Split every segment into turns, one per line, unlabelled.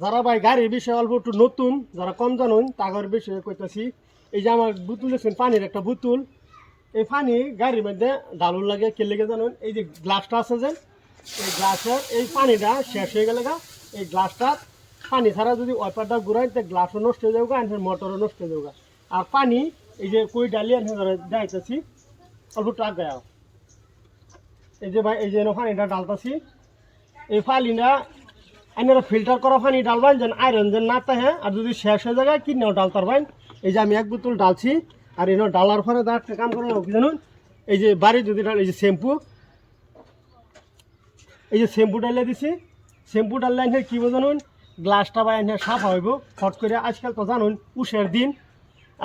যারা ভাই গাড়ির বিষয়ে অল্প একটু নতুন, যারা কম জানুন তাগর বিষয়ে কইতেছি। এই যে আমার বোতল দেখছেন, পানির একটা বোতল। এই পানি গাড়ির মধ্যে ডালুর লাগে কে লেগে জানুন, এই যে গ্লাসটা আছে যে, এই গ্লাসের এই পানিটা শেষ হয়ে গেলে এই গ্লাসটা পানি ছাড়া যদি ওয়াইপারটা ঘুরাই তো গ্লাসও নষ্ট হয়ে যাবে, আনসার মোটরও নষ্ট হয়ে যাবে। আর পানি এই যে কই ডালিয়ে আনসার যাইতেছি অল্প একটু আগে। এই যে ভাই এই যে পানিটা ডালতেছি, এই পানিটা আপনারা ফিল্টার করা পানি ডালবেন যেন আয়রন যেন না থাকে। আর যদি শেষ হয়ে যায় কিনেও ডালতে পারবেন। এই যে আমি এক বোতল ডালছি, আর এনে ডালার পরে তার একটা কাম করেন কি জানুন, এই যে বাড়ি যদি ডাল, এই যে শ্যাম্পু, এই যে শ্যাম্পু ডালিয়ে দিছি। শ্যাম্পু ডাললে এনে কী জানুন, গ্লাসটা বা এনে সাফা হইব ফট করে। আজকাল তো জানুন উষের দিন,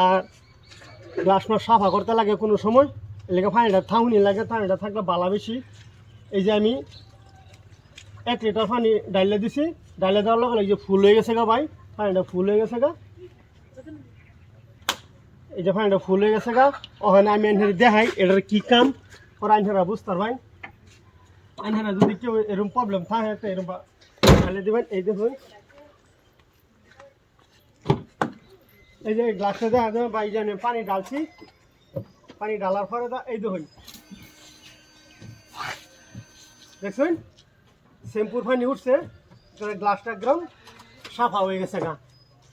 আর গ্লাস মাছ সাফা করতে লাগে কোনো সময়, এলাকা পানিটা থাউনি লাগে, পানিটা থাকলে বালা বেশি। এই যে আমি 1 লিটার পানি ডাইলে দিছি, ডাইলে দেওয়ার লগে এই যে ফুল হয়ে গেছে ভাই, পানিটা ফুল হয়ে গেছে এই যে পানিটা ফুল হয়ে গেছে ওখানে আমি আনহারে দেখাই এটার কি কাম ওরা আনহারা বুঝতে পারবেন। আনহারা যদি কেউ এরকম প্রবলেম থাকে তো এরকম ডাইলে দেবেন। এই দেখুন, এই যে গ্লাসটা দেখা যাবে বা এই যে আমি পানি ডালছি, পানি ডালার পরে এই দেখুন দেখছেন শ্যাম্পুর পানি উঠছে, গ্লাসটা একদম সাফা হয়ে গেছে